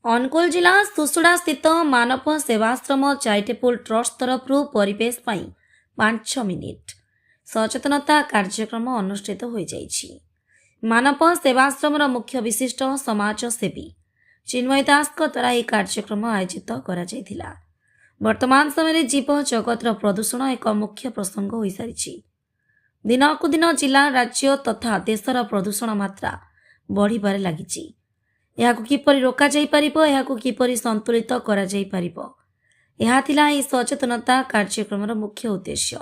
ଅନୁଗୁଳ ଜିଲ୍ଲା ସୁସୁଡ଼ା ସ୍ଥିତ ମାନବ ସେବାଶ୍ରମ charitable trust ତରଫରୁ ପରିବେଶ ପାଇଁ 5 ମିନିଟ୍ ସଚେତନତା କାର୍ଯ୍ୟକ୍ରମ ଅନୁଷ୍ଠିତ ହୋଇଯାଇଛି। ମାନବ ସେବାଶ୍ରମର ମୁଖ୍ୟ ବିଶିଷ୍ଟ ସମାଜସେବୀ ଚିନ୍ମୟ ଦାସଙ୍କ ଦ୍ୱାରା ଏହି କାର୍ଯ୍ୟକ୍ରମ ଆୟୋଜିତ କରାଯାଇଥିଲା। ବର୍ତ୍ତମାନ ସମୟରେ ଜୀବ ଜଗତର ପ୍ରଦୂଷଣ ଏକ ମୁଖ୍ୟ ପ୍ରସଙ୍ଗ ହୋଇସାରିଛି। ଦିନକୁ ଦିନ ଜିଲ୍ଲା, ରାଜ୍ୟ ତଥା ଦେଶର ପ୍ରଦୂଷଣ ମାତ୍ରା ବଢ଼ିବାରେ ଲାଗିଛି। ଏହାକୁ କିପରି ରୋକାଯାଇପାରିବ, ଏହାକୁ କିପରି ସନ୍ତୁଳିତ କରାଯାଇପାରିବ, ଏହା ଥିଲା ଏହି ସଚେତନତା କାର୍ଯ୍ୟକ୍ରମର ମୁଖ୍ୟ ଉଦ୍ଦେଶ୍ୟ।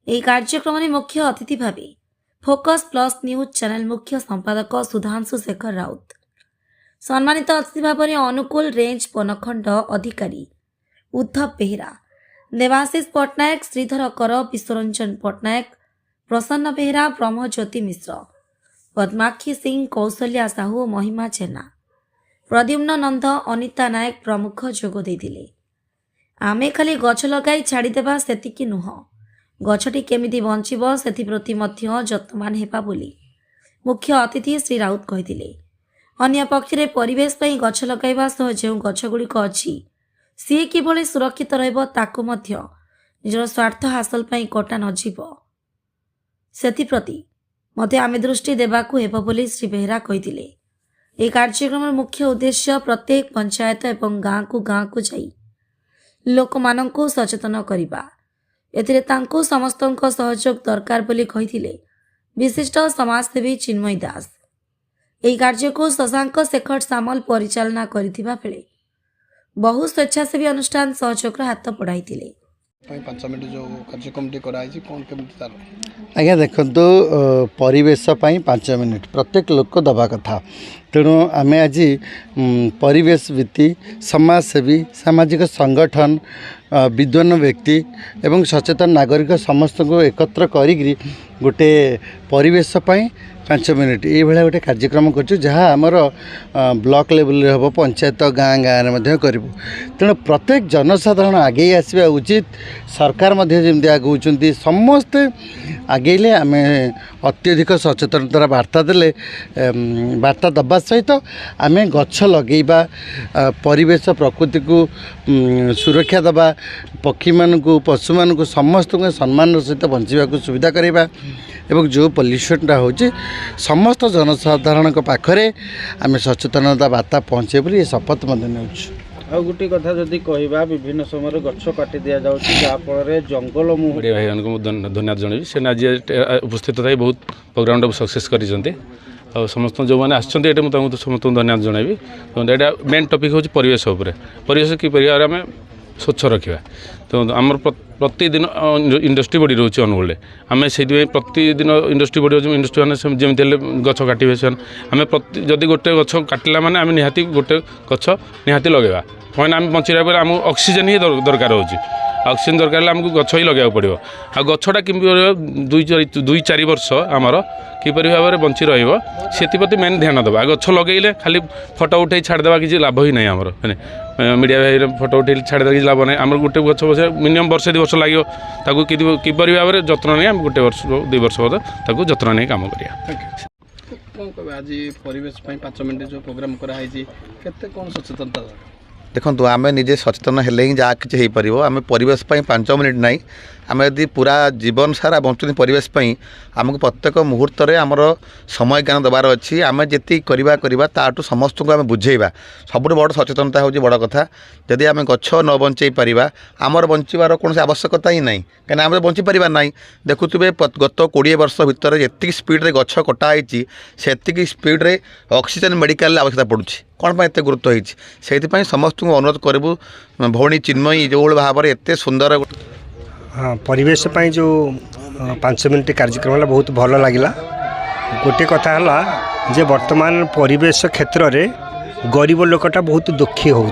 ଏହି କାର୍ଯ୍ୟକ୍ରମରେ ମୁଖ୍ୟ ଅତିଥି ଭାବେ ଫୋକସ୍ ପ୍ଲସ୍ ନ୍ୟୁଜ୍ ଚ୍ୟାନେଲ ମୁଖ୍ୟ ସମ୍ପାଦକ ସୁଧାଂଶୁ ଶେଖର ରାଉତ, ସମ୍ମାନିତ ଅତିଥି ଭାବରେ ଅନୁଗୁଳ ରେଞ୍ଜ ବନଖଣ୍ଡ ଅଧିକାରୀ ଉଦ୍ଧବ ବେହେରା, ଦେବାଶିଷ ପଟ୍ଟନାୟକ, ଶ୍ରୀଧର କର, ବିଶ୍ୱରଞ୍ଜନ ପଟ୍ଟନାୟକ, ପ୍ରସନ୍ନ ବେହେରା, ବ୍ରହ୍ମଜ୍ୟୋତି ମିଶ୍ର, ପଦ୍ମାକ୍ଷୀ ସିଂ, କୌଶଲ୍ୟା ସାହୁ, ମହିମା ଜେନା, ପ୍ରଦ୍ୟୁମ୍ନ ନନ୍ଦ, ଅନିତା ନାୟକ ପ୍ରମୁଖ ଯୋଗ ଦେଇଥିଲେ। ଆମେ ଖାଲି ଗଛ ଲଗାଇ ଛାଡ଼ିଦେବା ସେତିକି ନୁହଁ, ଗଛଟି କେମିତି ବଞ୍ଚିବ ସେଥିପ୍ରତି ମଧ୍ୟ ଯତ୍ନବାନ ହେବା ବୋଲି ମୁଖ୍ୟ ଅତିଥି ଶ୍ରୀ ରାଉତ କହିଥିଲେ। ଅନ୍ୟ ପକ୍ଷରେ ପରିବେଶ ପାଇଁ ଗଛ ଲଗାଇବା ସହ ଯେଉଁ ଗଛଗୁଡ଼ିକ ଅଛି ସିଏ କିଭଳି ସୁରକ୍ଷିତ ରହିବ ତାକୁ ମଧ୍ୟ ନିଜର ସ୍ୱାର୍ଥ ହାସଲ ପାଇଁ କଟା ନଯିବ ସେଥିପ୍ରତି ମଧ୍ୟ ଆମେ ଦୃଷ୍ଟି ଦେବାକୁ ହେବ ବୋଲି ଶ୍ରୀ ବେହେରା କହିଥିଲେ। ଏହି କାର୍ଯ୍ୟକ୍ରମର ମୁଖ୍ୟ ଉଦ୍ଦେଶ୍ୟ ପ୍ରତ୍ୟେକ ପଞ୍ଚାୟତ ଏବଂ ଗାଁକୁ ଯାଇ ଲୋକମାନଙ୍କୁ ସଚେତନ କରିବା। ଏଥିରେ ତାଙ୍କୁ ସମସ୍ତଙ୍କ ସହଯୋଗ ଦରକାର ବୋଲି କହିଥିଲେ ବିଶିଷ୍ଟ ସମାଜସେବୀ ଚିନ୍ମୟ ଦାସ। ଏହି କାର୍ଯ୍ୟକୁ ଶଶାଙ୍କ ଶେଖର ସାମଲ ପରିଚାଳନା କରିଥିବା ବେଳେ ବହୁ ସ୍ୱେଚ୍ଛାସେବୀ ଅନୁଷ୍ଠାନ ସହଯୋଗର ହାତ ବଢ଼ାଇଥିଲେ। 5 ମିନିଟ୍ जो कार्यक्रमटी कराई कौन केमती तार आज्ञा देखु परिवेश 5 मिनिट प्रत्येक लोक दबा कथा। तेणु आम आज परिवेश वीति समाजसेवी सामाजिक संगठन विद्वान व्यक्ति एवं सचेतन नागरिक समस्त को एकत्र करी गोटे परिवेश 5 मिनिट ये गोटे कार्यक्रम करमर ब्लॉक लेवल हम पंचायत गाँ गाँव करूँ। तेणु प्रत्येक जनसाधारण आगे आसवा उचित। सरकार जमी आगे समस्ते आगे आम अत्यधिक सचेतनतार वार्ता देले वार्ता दबा सहित आम गछ लगेबा, परिवेश प्रकृति को सुरक्षा दबा, पक्षी मानू पशु मानू समस्त सम्मान सहित बंचा सुविधा करवा एवं जो पल्यूशनटा हो समस्त जनसाधारण पाखरे आम सचेतनता वार्ता पहुँचे बोली शपथ आ गोटे कथा जदि कहवा विभिन्न समय गछ काटी दि जाऊँगी जहाँफल जंगल मीडिया भाई धन्यवाद जनइबी से आज उपस्थित थी बहुत प्रोग्राम सक्सेस कर समस्त जो मैंने आसमें समस्त धन्यवाद जनइबी। यहाँ मेन टपिक हूँ परिवेश परिवेश किपर आम स्वच्छ रखा। तो आम प्रतिदिन इंडस्ट्री बढ़ी रोचे अनुगुल आम से प्रतिदिन इंडस्ट्री बढ़ी रोचे इंडस्ट्री मैंने जमी गछ काटे से आम जदि गोटे गछ काटिला माने आम निहाती गोटे गछ निहाती लगेगा मैंने आम बचाइबा बेले आमको ऑक्सीजन ही दरकार हो ऑक्सीजन दरकार आमको गछ ही लगे पड़ो। आ गछटा कि 2-4 वर्ष आमर किपर भाव में बंची रही मेन ध्यान देवा। गछ लगे खाली फोटो उठे छाड़देवा किसी लाभ ही नहीं आमर मीडिया भाई फोटो उठे छाड़देवा किसी लाभ नहीं। आम गोटे गछ बस मिनिमम वर्षे 2 वर्ष लगे किपर भाव में जत्न नहीं आम गोटे वर्ष 2 वर्ष बाद जत्न नहीं काम करिया। कौन कह आज परिवेश 5 मिनिट जो प्रोग्राम कराई केते कौन सचेतनता देखो आम निजे सचेतन हेले ही जहाँ किसी हो पार। आम परिवेश 5 मिनिट नहीं आम यदि पूरा जीवन सारा बंचुनी परिवेश आमको प्रत्येक मुहूर्त आमर समय ज्ञान देवार अच्छी। आम जी करवा ताठू समस्त को आम बुझेबा सब बड़ सचेतनता हूँ बड़ कथा। जदि आम गछ न बंचे पार आमर बंचार कौन आवश्यकता ही नहीं कहीं आम बंची पार ना। देखुए गत 20 वर्ष भितर जी स्पीड्रे गछ कटाई से स्पीड्रे ऑक्सीजन मेडिकल आवश्यकता पड़ुछि कौन एत गुरुत्व होती से समस्त को अनुरोध करूँ भौणी चिन्मयी जो भाव में एत सुंदर हाँ परिवेश जो 5 मिनिट कार्यक्रम बहुत भल लगिला। गोटे कथा है जे वर्तमान परिवेश क्षेत्र में गरीब लोकटा बहुत दुखी हो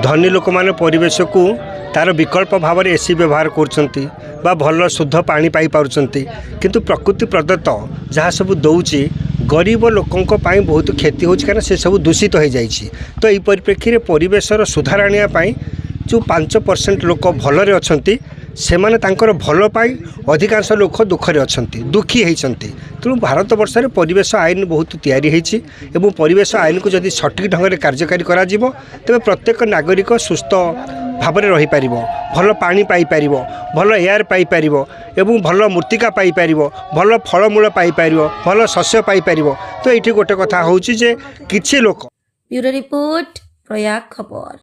धनी लोक माने परिवेश को तार विकल्प भाव में एसी व्यवहार कर भल शुद्ध पानी पाई पारुचंती किंतु प्रकृति प्रदत्त जहाँ सब दौची गरीब लोकों बहुत क्षति हो कारण से सब दूषित हो जाइए। तो यही परिप्रेक्षी में परिवेशर सुधार आने जो 5% लोक भलरे अच्छा ସେମାନେ ତାଙ୍କର ଭଲ ପାଇଁ ଅଧିକାଂଶ ଲୋକ ଦୁଃଖରେ ଅଛନ୍ତି, ଦୁଃଖୀ ହେଇଛନ୍ତି। ତେଣୁ ଭାରତ ବର୍ଷରେ ପରିବେଶ ଆଇନ ବହୁତ ତିଆରି ହେଇଛି ଏବଂ ପରିବେଶ ଆଇନକୁ ଯଦି ସଠିକ୍ ଢଙ୍ଗରେ କାର୍ଯ୍ୟକାରୀ କରାଯିବ ତେବେ ପ୍ରତ୍ୟେକ ନାଗରିକ ସୁସ୍ଥ ଭାବରେ ରହିପାରିବ, ଭଲ ପାଣି ପାଇପାରିବ, ଭଲ ଏୟାର ପାଇପାରିବ ଏବଂ ଭଲ ମୃତ୍ତିକା ପାଇପାରିବ, ଭଲ ଫଳମୂଳ ପାଇପାରିବ, ଭଲ ଶସ୍ୟ ପାଇପାରିବ। ତ ଏଇଠି ଗୋଟେ କଥା ହେଉଛି ଯେ କିଛି ଲୋକ ବ୍ୟୁରୋ ରିପୋର୍ଟ ପ୍ରୟାଗ ଖବର।